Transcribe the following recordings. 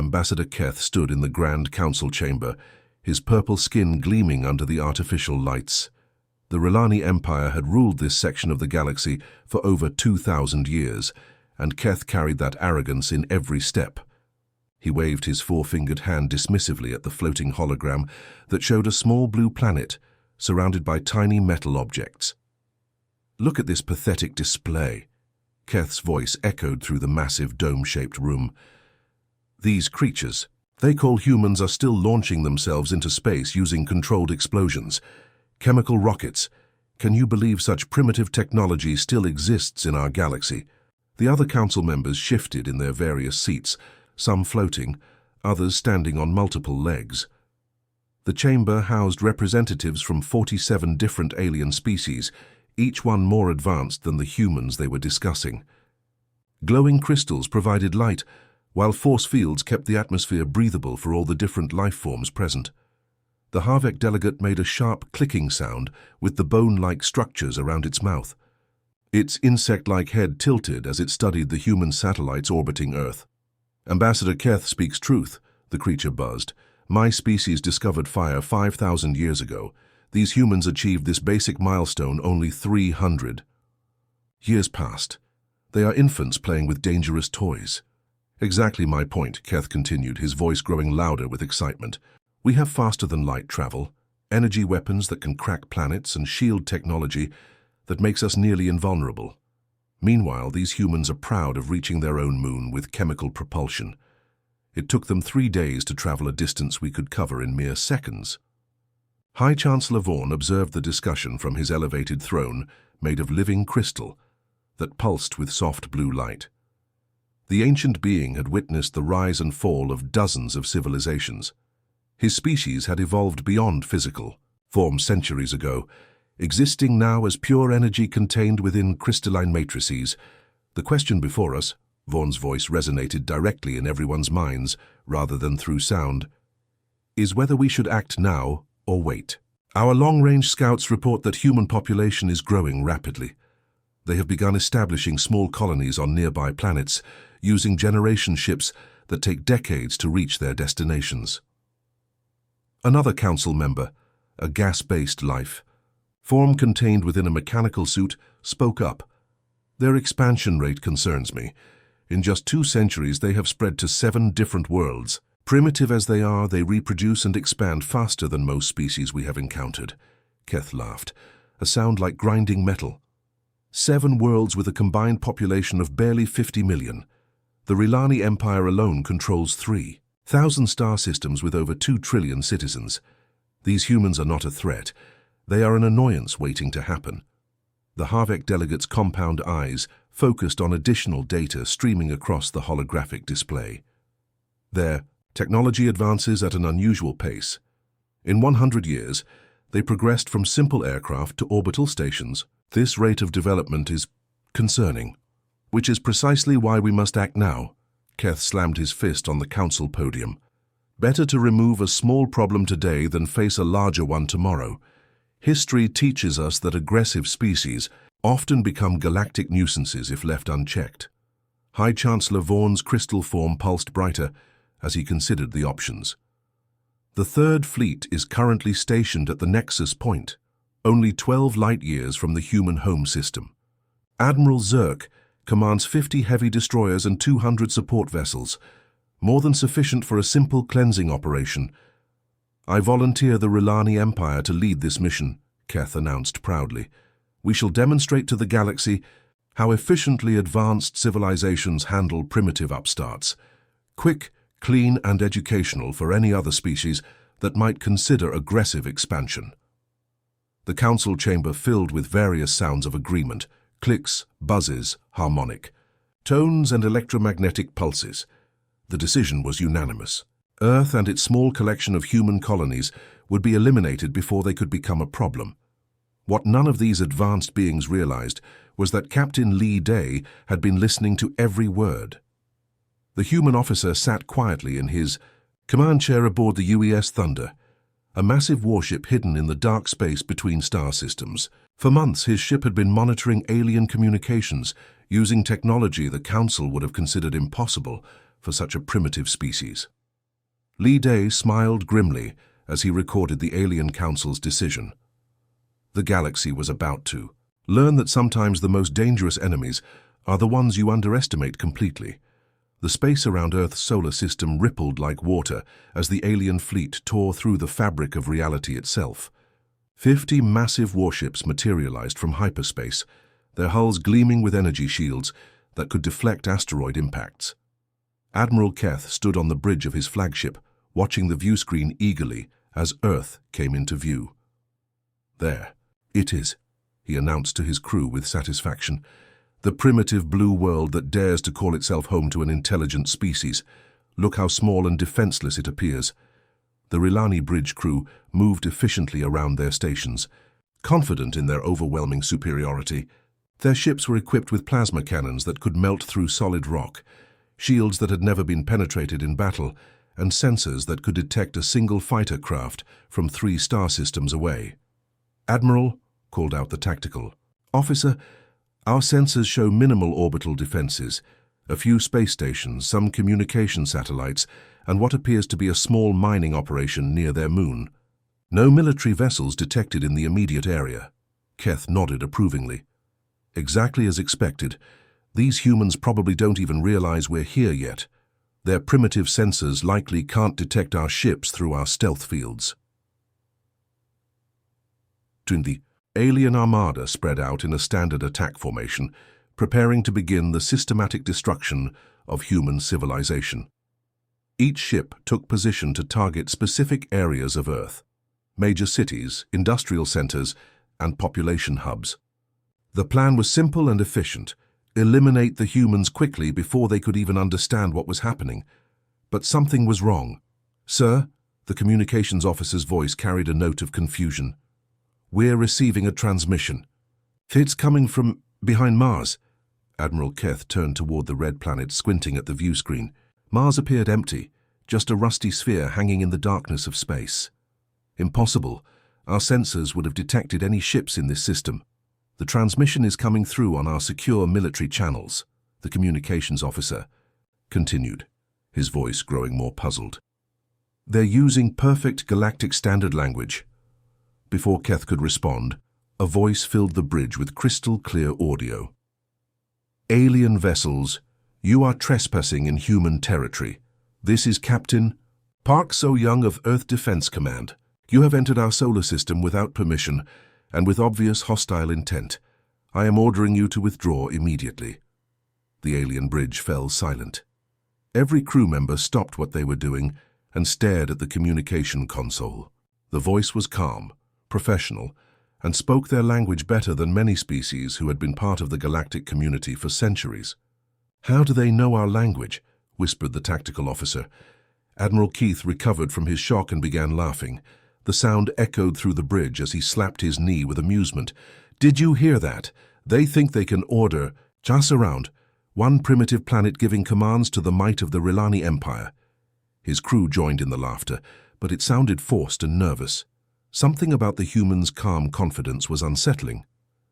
Ambassador Keth stood in the Grand Council chamber, his purple skin gleaming under the artificial lights. The Rilani Empire had ruled this section of the galaxy for over 2,000 years, and Keth carried that arrogance in every step. He waved his four-fingered hand dismissively at the floating hologram that showed a small blue planet surrounded by tiny metal objects. "Look at this pathetic display." Keth's voice echoed through the massive dome-shaped room. "These creatures, they call humans, are still launching themselves into space using controlled explosions. Chemical rockets. Can you believe such primitive technology still exists in our galaxy?" The other council members shifted in their various seats, some floating, others standing on multiple legs. The chamber housed representatives from 47 different alien species, each one more advanced than the humans they were discussing. Glowing crystals provided light, while force fields kept the atmosphere breathable for all the different life forms present. The Harvek delegate made a sharp clicking sound with the bone-like structures around its mouth. Its insect-like head tilted as it studied the human satellites orbiting Earth. "Ambassador Keth speaks truth," the creature buzzed. "My species discovered fire 5,000 years ago. These humans achieved this basic milestone only 300 years past. They are infants playing with dangerous toys." "Exactly my point," Keth continued, his voice growing louder with excitement. "We have faster-than-light travel, energy weapons that can crack planets, and shield technology that makes us nearly invulnerable. Meanwhile, these humans are proud of reaching their own moon with chemical propulsion. It took them 3 days to travel a distance we could cover in mere seconds." High Chancellor Vaughn observed the discussion from his elevated throne, made of living crystal, that pulsed with soft blue light. The ancient being had witnessed the rise and fall of dozens of civilizations. His species had evolved beyond physical form centuries ago, existing now as pure energy contained within crystalline matrices. "The question before us," Vaughn's voice resonated directly in everyone's minds rather than through sound, "is whether we should act now or wait. Our long-range scouts report that human population is growing rapidly. They have begun establishing small colonies on nearby planets, using generation ships that take decades to reach their destinations." Another council member, a gas-based life, form contained within a mechanical suit, spoke up. "Their expansion rate concerns me. In just 2 centuries, they have spread to 7 different worlds. Primitive as they are, they reproduce and expand faster than most species we have encountered." Keth laughed, a sound like grinding metal. 7 worlds with a combined population of barely 50 million. The Rilani Empire alone controls 3,000 star systems with over 2 trillion citizens. These humans are not a threat. They are an annoyance waiting to happen. The Harvek delegate's compound eyes focused on additional data streaming across the holographic display. Their technology advances at an unusual pace. In 100 years, they progressed from simple aircraft to orbital stations. This rate of development is concerning, which is precisely why we must act now. Keth slammed his fist on the council podium. "Better to remove a small problem today than face a larger one tomorrow. History teaches us that aggressive species often become galactic nuisances if left unchecked." High Chancellor Vaughn's crystal form pulsed brighter as he considered the options. "The Third Fleet is currently stationed at the Nexus Point, only 12 light-years from the human home system. Admiral Zerk commands 50 heavy destroyers and 200 support vessels, more than sufficient for a simple cleansing operation. I volunteer the Rilani Empire to lead this mission," Keth announced proudly. "We shall demonstrate to the galaxy how efficiently advanced civilizations handle primitive upstarts. Quick, clean, and educational for any other species that might consider aggressive expansion." The council chamber filled with various sounds of agreement, clicks, buzzes, harmonic, tones, and electromagnetic pulses. The decision was unanimous. Earth and its small collection of human colonies would be eliminated before they could become a problem. What none of these advanced beings realized was that Captain Lee Day had been listening to every word. The human officer sat quietly in his command chair aboard the UES Thunder, a massive warship hidden in the dark space between star systems. For months, his ship had been monitoring alien communications, using technology the Council would have considered impossible for such a primitive species. Lee Day smiled grimly as he recorded the Alien Council's decision. The galaxy was about to learn that sometimes the most dangerous enemies are the ones you underestimate completely. The space around Earth's solar system rippled like water as the alien fleet tore through the fabric of reality itself. 50 massive warships materialized from hyperspace, their hulls gleaming with energy shields that could deflect asteroid impacts. Admiral Keth stood on the bridge of his flagship, watching the viewscreen eagerly as Earth came into view. "There, it is," he announced to his crew with satisfaction. "The primitive blue world that dares to call itself home to an intelligent species. Look how small and defenseless it appears." The Rilani bridge crew moved efficiently around their stations, confident in their overwhelming superiority. Their ships were equipped with plasma cannons that could melt through solid rock, shields that had never been penetrated in battle, and sensors that could detect a single fighter craft from 3 star systems away. "Admiral," called out the tactical officer, "our sensors show minimal orbital defenses, a few space stations, some communication satellites, and what appears to be a small mining operation near their moon. No military vessels detected in the immediate area." Keth nodded approvingly. "Exactly as expected. These humans probably don't even realize we're here yet. Their primitive sensors likely can't detect our ships through our stealth fields." The alien armada spread out in a standard attack formation, preparing to begin the systematic destruction of human civilization. Each ship took position to target specific areas of Earth: major cities, industrial centers, and population hubs. The plan was simple and efficient: eliminate the humans quickly before they could even understand what was happening. But something was wrong. "Sir," the communications officer's voice carried a note of confusion. "We're receiving a transmission. It's coming from behind Mars." Admiral Keth turned toward the red planet, squinting at the view screen. Mars appeared empty, just a rusty sphere hanging in the darkness of space. "Impossible. Our sensors would have detected any ships in this system. The transmission is coming through on our secure military channels," the communications officer continued, his voice growing more puzzled. "They're using perfect galactic standard language." Before Keth could respond, a voice filled the bridge with crystal-clear audio. "Alien vessels, you are trespassing in human territory. This is Captain Park So-young of Earth Defense Command. You have entered our solar system without permission and with obvious hostile intent. I am ordering you to withdraw immediately." The alien bridge fell silent. Every crew member stopped what they were doing and stared at the communication console. The voice was calm, professional, and spoke their language better than many species who had been part of the galactic community for centuries. "How do they know our language?" whispered the tactical officer. Admiral Keith recovered from his shock and began laughing. The sound echoed through the bridge as he slapped his knee with amusement. "Did you hear that? They think they can order just around one primitive planet giving commands to the might of the Rilani Empire." His crew joined in the laughter, but it sounded forced and nervous. Something about the humans' calm confidence was unsettling.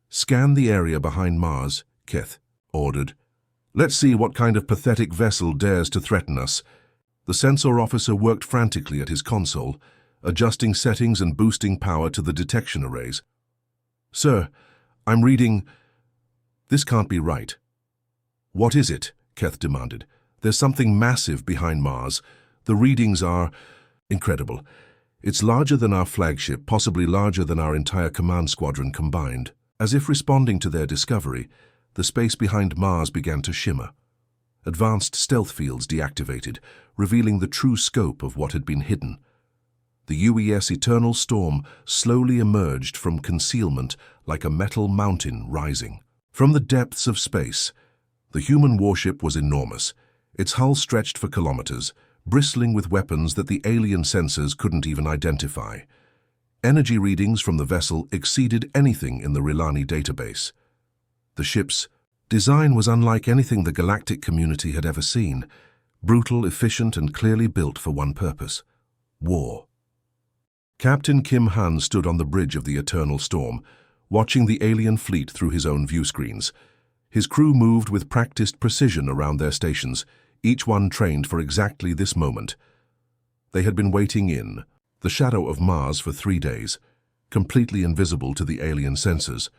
"Scan the area behind Mars," Keth ordered. "Let's see what kind of pathetic vessel dares to threaten us." The sensor officer worked frantically at his console, adjusting settings and boosting power to the detection arrays. "Sir, I'm reading... This can't be right." "What is it?" Keth demanded. "There's something massive behind Mars. The readings are incredible. It's larger than our flagship, possibly larger than our entire command squadron combined." As if responding to their discovery, the space behind Mars began to shimmer. Advanced stealth fields deactivated, revealing the true scope of what had been hidden. The UES Eternal Storm slowly emerged from concealment like a metal mountain rising. From the depths of space, the human warship was enormous. Its hull stretched for kilometers, bristling with weapons that the alien sensors couldn't even identify. Energy readings from the vessel exceeded anything in the Rilani database. The ship's design was unlike anything the galactic community had ever seen: brutal, efficient, and clearly built for one purpose: war. Captain Kim Han stood on the bridge of the Eternal Storm, watching the alien fleet through his own viewscreens. His crew moved with practiced precision around their stations, each one trained for exactly this moment. They had been waiting in the shadow of Mars for 3 days, completely invisible to the alien sensors.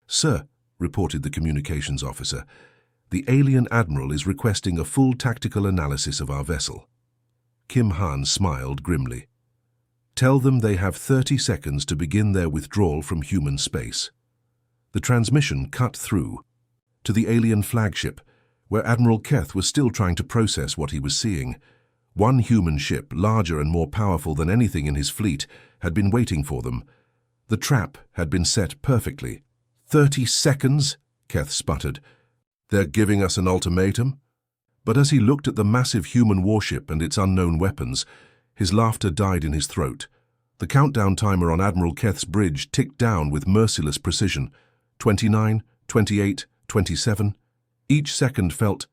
"Sir," reported the communications officer, "the alien admiral is requesting a full tactical analysis of our vessel." Kim Han smiled grimly. "Tell them they have 30 seconds to begin their withdrawal from human space." The transmission cut through to the alien flagship, where Admiral Keth was still trying to process what he was seeing. One human ship, larger and more powerful than anything in his fleet, had been waiting for them. The trap had been set perfectly. 30 seconds? Keth sputtered. "They're giving us an ultimatum?" But as he looked at the massive human warship and its unknown weapons, his laughter died in his throat. The countdown timer on Admiral Keth's bridge ticked down with merciless precision. 29, 28, 27. Each second felt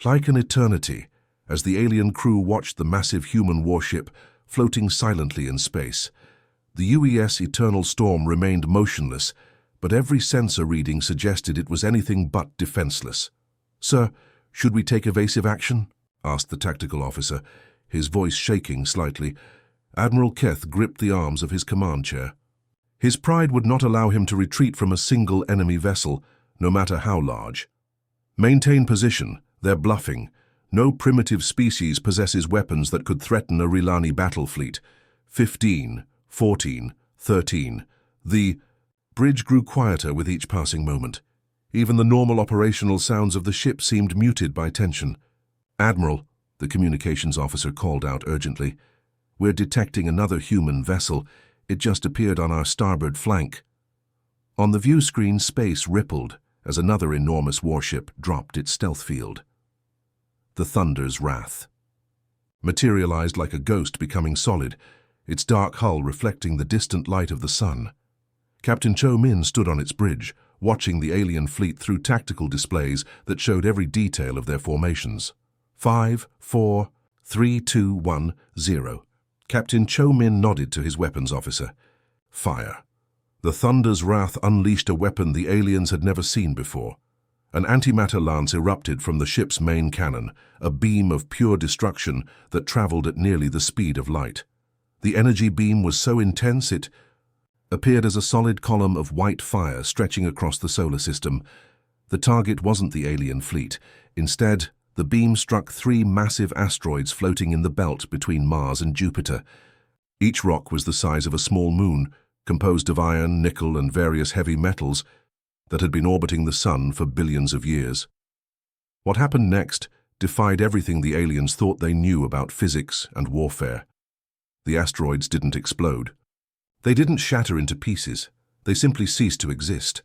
like an eternity as the alien crew watched the massive human warship floating silently in space. The UES Eternal Storm remained motionless, but every sensor reading suggested it was anything but defenseless. "Sir, should we take evasive action?" asked the tactical officer, his voice shaking slightly. Admiral Keth gripped the arms of his command chair. His pride would not allow him to retreat from a single enemy vessel, no matter how large. "Maintain position. They're bluffing. No primitive species possesses weapons that could threaten a Rilani battle fleet." 15, 14, 13. The bridge grew quieter with each passing moment. Even the normal operational sounds of the ship seemed muted by tension. "Admiral," the communications officer called out urgently, "we're detecting another human vessel. It just appeared on our starboard flank." On the view screen, space rippled as another enormous warship dropped its stealth field. The Thunder's Wrath materialized like a ghost becoming solid, its dark hull reflecting the distant light of the sun. Captain Cho Min stood on its bridge, watching the alien fleet through tactical displays that showed every detail of their formations. 5, 4, 3, 2, 1, 0. Captain Cho Min nodded to his weapons officer. Fire. The Thunder's Wrath unleashed a weapon the aliens had never seen before. An antimatter lance erupted from the ship's main cannon, a beam of pure destruction that traveled at nearly the speed of light. The energy beam was so intense it appeared as a solid column of white fire stretching across the solar system. The target wasn't the alien fleet. Instead, the beam struck 3 massive asteroids floating in the belt between Mars and Jupiter. Each rock was the size of a small moon, composed of iron, nickel, and various heavy metals that had been orbiting the sun for billions of years. What happened next defied everything the aliens thought they knew about physics and warfare. The asteroids didn't explode. They didn't shatter into pieces. They simply ceased to exist.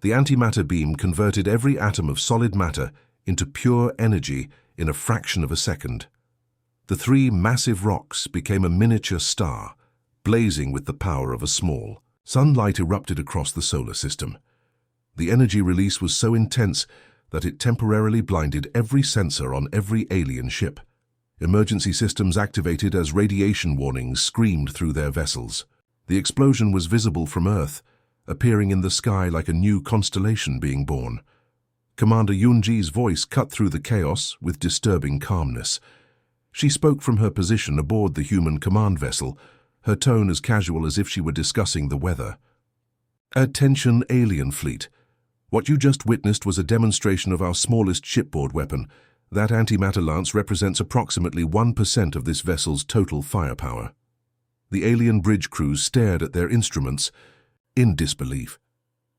The antimatter beam converted every atom of solid matter into pure energy in a fraction of a second. The 3 massive rocks became a miniature star, blazing with the power of a small. Sunlight erupted across the solar system. The energy release was so intense that it temporarily blinded every sensor on every alien ship. Emergency systems activated as radiation warnings screamed through their vessels. The explosion was visible from Earth, appearing in the sky like a new constellation being born. Commander Yunji's voice cut through the chaos with disturbing calmness. She spoke from her position aboard the human command vessel, her tone as casual as if she were discussing the weather. "Attention, alien fleet. What you just witnessed was a demonstration of our smallest shipboard weapon. That antimatter lance represents approximately 1% of this vessel's total firepower." The alien bridge crews stared at their instruments in disbelief.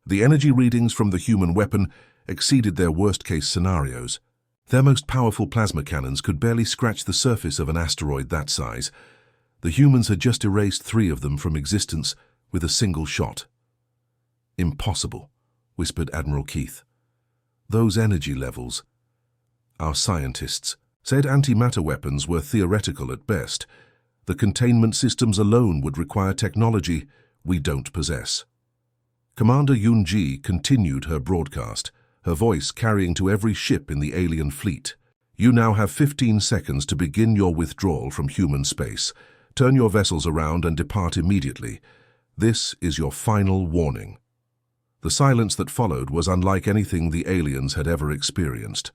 The energy readings from the human weapon exceeded their worst-case scenarios. Their most powerful plasma cannons could barely scratch the surface of an asteroid that size. The humans had just erased 3 of them from existence with a single shot. "Impossible," whispered Admiral Keith. "Those energy levels." Our scientists said antimatter weapons were theoretical at best. The containment systems alone would require technology we don't possess. Commander Yunji continued her broadcast, her voice carrying to every ship in the alien fleet. "You now have 15 seconds to begin your withdrawal from human space. Turn your vessels around and depart immediately. This is your final warning." The silence that followed was unlike anything the aliens had ever experienced.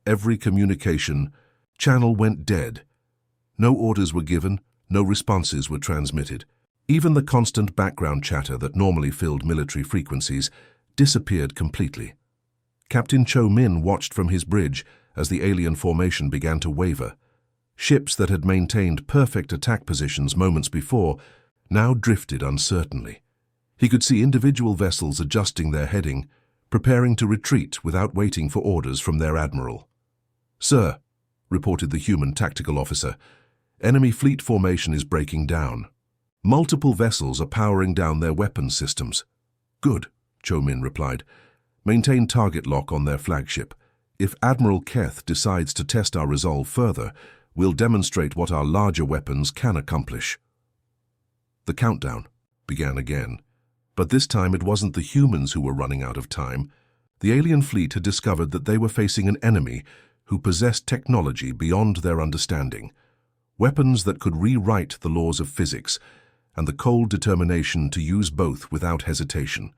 Every communication channel went dead. No orders were given, no responses were transmitted. Even the constant background chatter that normally filled military frequencies disappeared completely. Captain Cho Min watched from his bridge as the alien formation began to waver. Ships that had maintained perfect attack positions moments before now drifted uncertainly. He could see individual vessels adjusting their heading, preparing to retreat without waiting for orders from their admiral. "Sir," reported the human tactical officer, "enemy fleet formation is breaking down. Multiple vessels are powering down their weapons systems." "Good," Cho Min replied. "Maintain target lock on their flagship. If Admiral Keth decides to test our resolve further, we'll demonstrate what our larger weapons can accomplish." The countdown began again, but this time it wasn't the humans who were running out of time. The alien fleet had discovered that they were facing an enemy who possessed technology beyond their understanding, weapons that could rewrite the laws of physics, and the cold determination to use both without hesitation.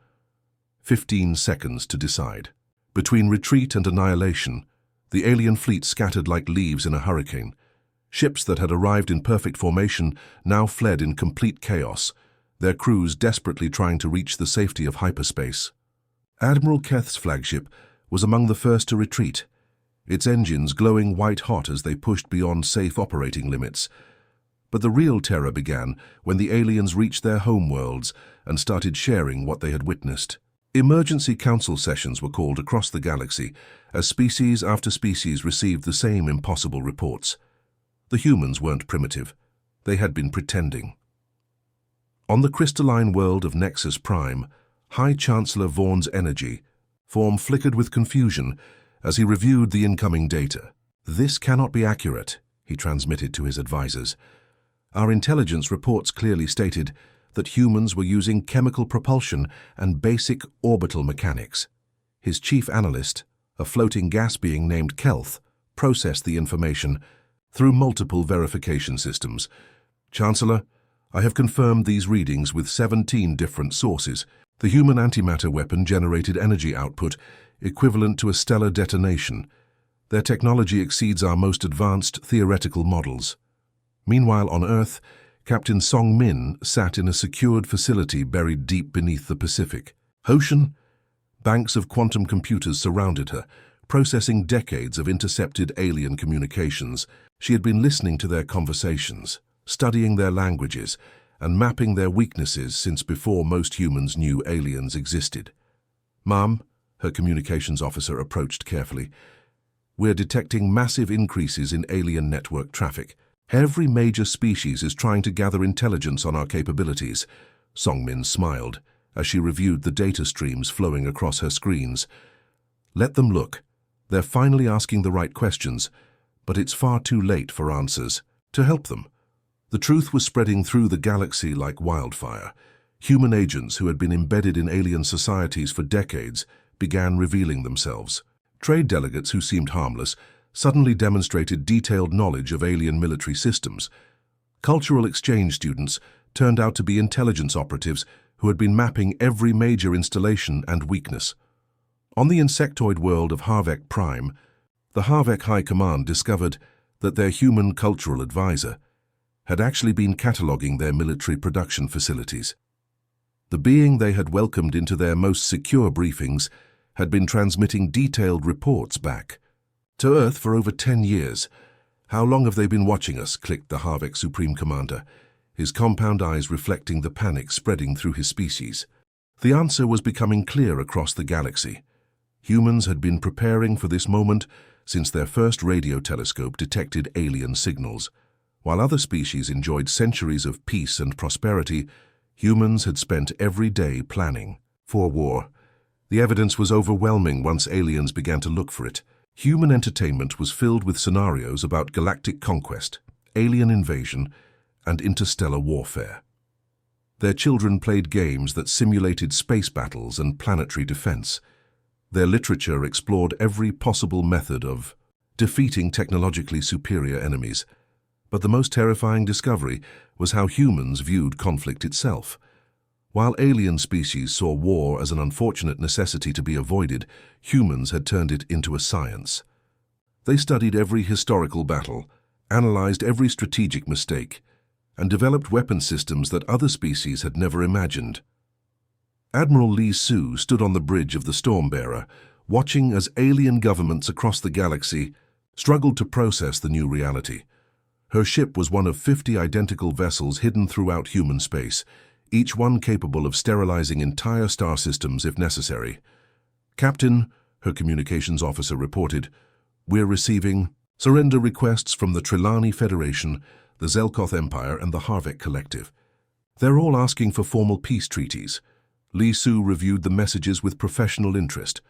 15 seconds to decide. Between retreat and annihilation, the alien fleet scattered like leaves in a hurricane. Ships that had arrived in perfect formation now fled in complete chaos, their crews desperately trying to reach the safety of hyperspace. Admiral Keth's flagship was among the first to retreat, its engines glowing white-hot as they pushed beyond safe operating limits. But the real terror began when the aliens reached their homeworlds and started sharing what they had witnessed. Emergency council sessions were called across the galaxy as species after species received the same impossible reports. The humans weren't primitive. They had been pretending. On the crystalline world of Nexus Prime, High Chancellor Vaughn's energy form flickered with confusion as he reviewed the incoming data. "This cannot be accurate," he transmitted to his advisors. "Our intelligence reports clearly stated that humans were using chemical propulsion and basic orbital mechanics." His chief analyst, a floating gas being named Kelth, processed the information through multiple verification systems. "Chancellor, I have confirmed these readings with 17 different sources. The human antimatter weapon generated energy output equivalent to a stellar detonation. Their technology exceeds our most advanced theoretical models." Meanwhile, on Earth, Captain Song Min sat in a secured facility buried deep beneath the Pacific Ocean. Banks of quantum computers surrounded her, processing decades of intercepted alien communications. She had been listening to their conversations, studying their languages, and mapping their weaknesses since before most humans knew aliens existed. "Ma'am," her communications officer approached carefully, "we're detecting massive increases in alien network traffic. Every major species is trying to gather intelligence on our capabilities." Song Min smiled as she reviewed the data streams flowing across her screens. "Let them look. They're finally asking the right questions, but it's far too late for answers to help them." The truth was spreading through the galaxy like wildfire. Human agents who had been embedded in alien societies for decades began revealing themselves. Trade delegates who seemed harmless suddenly demonstrated detailed knowledge of alien military systems. Cultural exchange students turned out to be intelligence operatives who had been mapping every major installation and weakness. On the insectoid world of Harvek Prime, the Harvek High Command discovered that their human cultural advisor had actually been cataloging their military production facilities. The being they had welcomed into their most secure briefings had been transmitting detailed reports back. "To Earth for over 10 years. How long have they been watching us?" clicked the Harvek Supreme Commander, his compound eyes reflecting the panic spreading through his species. The answer was becoming clear across the galaxy. Humans had been preparing for this moment since their first radio telescope detected alien signals. While other species enjoyed centuries of peace and prosperity, humans had spent every day planning for war. The evidence was overwhelming once aliens began to look for it. Human entertainment was filled with scenarios about galactic conquest, alien invasion, and interstellar warfare. Their children played games that simulated space battles and planetary defense. Their literature explored every possible method of defeating technologically superior enemies. But the most terrifying discovery was how humans viewed conflict itself. While alien species saw war as an unfortunate necessity to be avoided, humans had turned it into a science. They studied every historical battle, analyzed every strategic mistake, and developed weapon systems that other species had never imagined. Admiral Li Su stood on the bridge of the Stormbearer, watching as alien governments across the galaxy struggled to process the new reality. Her ship was one of 50 identical vessels hidden throughout human space, each one capable of sterilizing entire star systems if necessary. "Captain," her communications officer reported, "we're receiving surrender requests from the Trelawney Federation, the Zelkoth Empire, and the Harvek Collective. They're all asking for formal peace treaties." Li Su reviewed the messages with professional interest.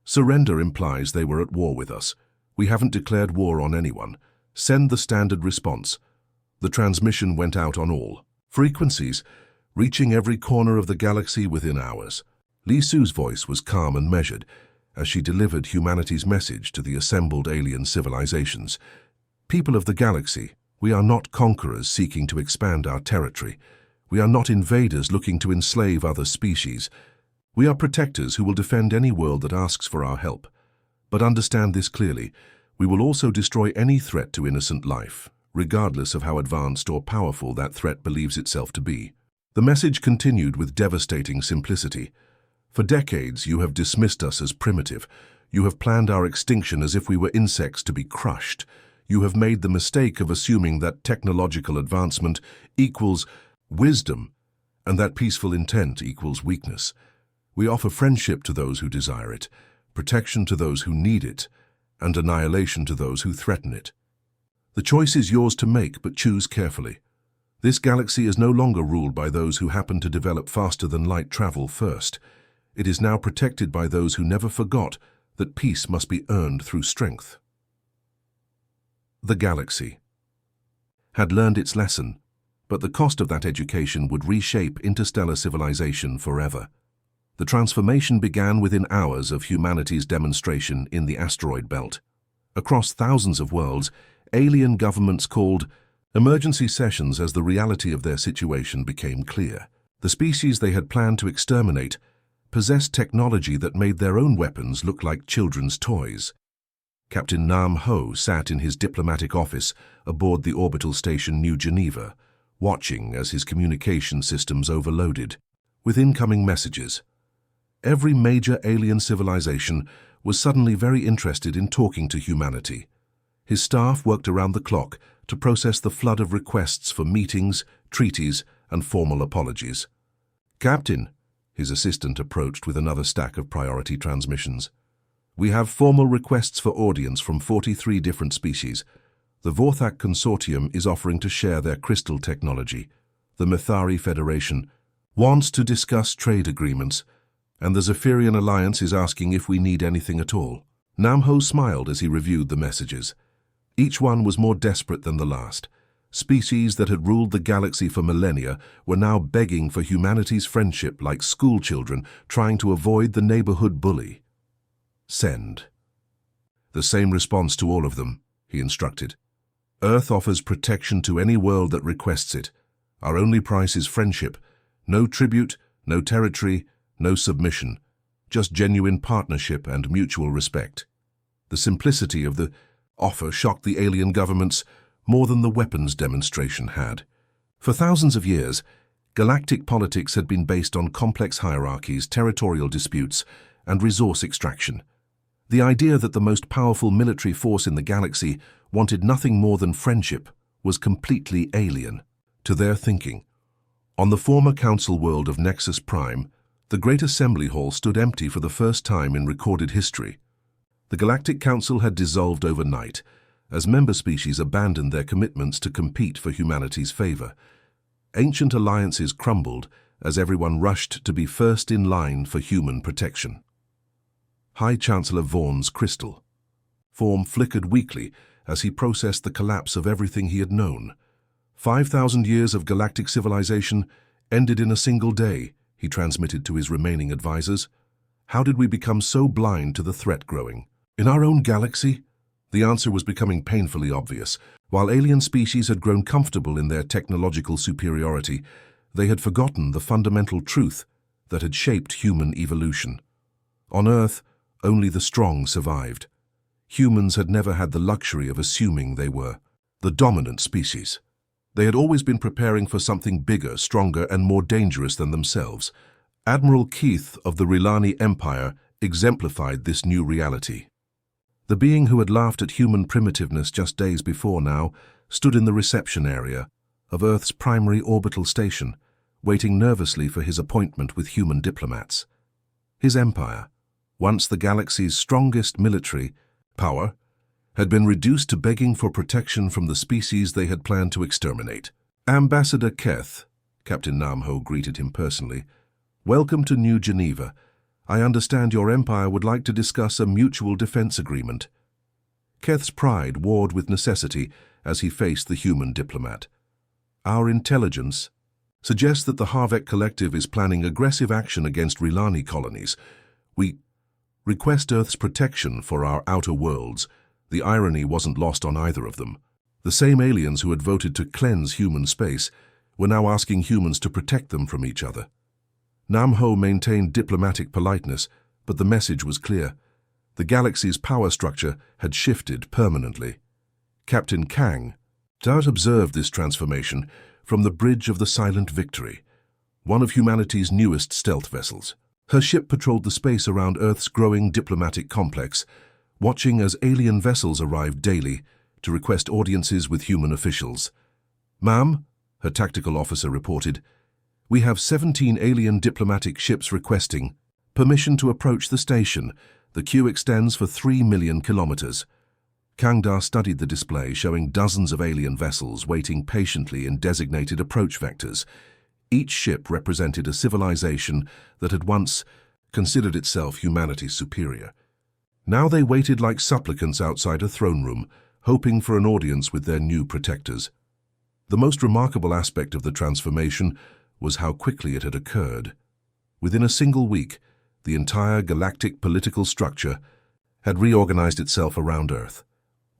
"Surrender implies they were at war with us. We haven't declared war on anyone. Send the standard response." The transmission went out on all frequencies, reaching every corner of the galaxy within hours. Li Su's voice was calm and measured as she delivered humanity's message to the assembled alien civilizations. "People of the galaxy, we are not conquerors seeking to expand our territory. We are not invaders looking to enslave other species. We are protectors who will defend any world that asks for our help. But understand this clearly, we will also destroy any threat to innocent life, regardless of how advanced or powerful that threat believes itself to be." The message continued with devastating simplicity. "For decades, you have dismissed us as primitive. You have planned our extinction as if we were insects to be crushed. You have made the mistake of assuming that technological advancement equals wisdom, and that peaceful intent equals weakness. We offer friendship to those who desire it, protection to those who need it, and annihilation to those who threaten it. The choice is yours to make, but choose carefully. This galaxy is no longer ruled by those who happen to develop faster than light travel first. It is now protected by those who never forgot that peace must be earned through strength." The galaxy had learned its lesson, but the cost of that education would reshape interstellar civilization forever. The transformation began within hours of humanity's demonstration in the asteroid belt. Across thousands of worlds, alien governments called emergency sessions as the reality of their situation became clear. The species they had planned to exterminate possessed technology that made their own weapons look like children's toys. Captain Nam Ho sat in his diplomatic office aboard the orbital station New Geneva, watching as his communication systems overloaded with incoming messages. Every major alien civilization was suddenly very interested in talking to humanity. His staff worked around the clock to process the flood of requests for meetings, treaties, and formal apologies. "Captain," his assistant approached with another stack of priority transmissions, "we have formal requests for audience from 43 different species. The Vorthak Consortium is offering to share their crystal technology. The Mithari Federation wants to discuss trade agreements, and the Zephyrian Alliance is asking if we need anything at all." Namho smiled as he reviewed the messages. Each one was more desperate than the last. Species that had ruled the galaxy for millennia were now begging for humanity's friendship like schoolchildren trying to avoid the neighborhood bully. "Send." "The same response to all of them," he instructed. "Earth offers protection to any world that requests it. Our only price is friendship. No tribute, no territory, no submission. Just genuine partnership and mutual respect." The simplicity of the offer shocked the alien governments more than the weapons demonstration had. For thousands of years, galactic politics had been based on complex hierarchies, territorial disputes, and resource extraction. The idea that the most powerful military force in the galaxy wanted nothing more than friendship was completely alien to their thinking. On the former council world of Nexus Prime, the Great Assembly Hall stood empty for the first time in recorded history. The Galactic Council had dissolved overnight, as member species abandoned their commitments to compete for humanity's favor. Ancient alliances crumbled as everyone rushed to be first in line for human protection. High Chancellor Vaughn's crystal form flickered weakly as he processed the collapse of everything he had known. 5,000 years of galactic civilization ended in a single day, he transmitted to his remaining advisors. How did we become so blind to the threat growing? In our own galaxy? The answer was becoming painfully obvious. While alien species had grown comfortable in their technological superiority, they had forgotten the fundamental truth that had shaped human evolution. On Earth, only the strong survived. Humans had never had the luxury of assuming they were the dominant species. They had always been preparing for something bigger, stronger, and more dangerous than themselves. Admiral Keith of the Rilani Empire exemplified this new reality. The being who had laughed at human primitiveness just days before now stood in the reception area of Earth's primary orbital station, waiting nervously for his appointment with human diplomats. His empire, once the galaxy's strongest military power, had been reduced to begging for protection from the species they had planned to exterminate. Ambassador Keth, Captain Namho greeted him personally. Welcome to New Geneva. I understand your empire would like to discuss a mutual defense agreement. Keth's pride warred with necessity as he faced the human diplomat. Our intelligence suggests that the Harvek Collective is planning aggressive action against Rilani colonies. We request Earth's protection for our outer worlds. The irony wasn't lost on either of them. The same aliens who had voted to cleanse human space were now asking humans to protect them from each other. Namho maintained diplomatic politeness, but the message was clear. The galaxy's power structure had shifted permanently. Captain Kang observed this transformation from the bridge of the Silent Victory, one of humanity's newest stealth vessels. Her ship patrolled the space around Earth's growing diplomatic complex, watching as alien vessels arrived daily to request audiences with human officials. "Ma'am," her tactical officer reported, "we have 17 alien diplomatic ships requesting permission to approach the station. The queue extends for 3 million kilometers." Kangdar studied the display, showing dozens of alien vessels waiting patiently in designated approach vectors. Each ship represented a civilization that had once considered itself humanity's superior. Now they waited like supplicants outside a throne room, hoping for an audience with their new protectors. The most remarkable aspect of the transformation was how quickly it had occurred. Within a single week, the entire galactic political structure had reorganized itself around Earth.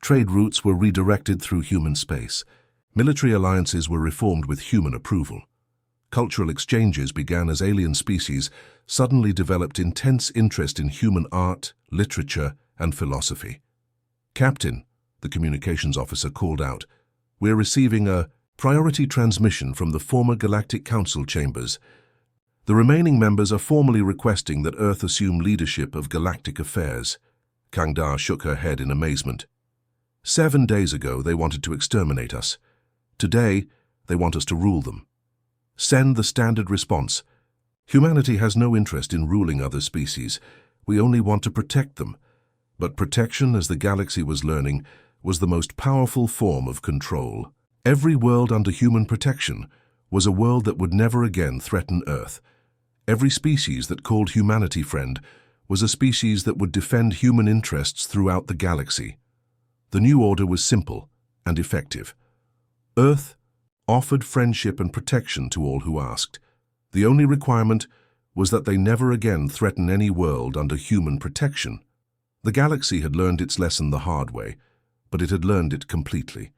Trade routes were redirected through human space. Military alliances were reformed with human approval. Cultural exchanges began as alien species suddenly developed intense interest in human art, literature, and philosophy. "Captain," the communications officer called out, "we're receiving a priority transmission from the former Galactic Council chambers. The remaining members are formally requesting that Earth assume leadership of galactic affairs." Kangdar shook her head in amazement. 7 days ago, they wanted to exterminate us. Today, they want us to rule them. Send the standard response. Humanity has no interest in ruling other species. We only want to protect them. But protection, as the galaxy was learning, was the most powerful form of control. Every world under human protection was a world that would never again threaten Earth. Every species that called humanity friend was a species that would defend human interests throughout the galaxy. The new order was simple and effective. Earth offered friendship and protection to all who asked. The only requirement was that they never again threaten any world under human protection. The galaxy had learned its lesson the hard way, but it had learned it completely.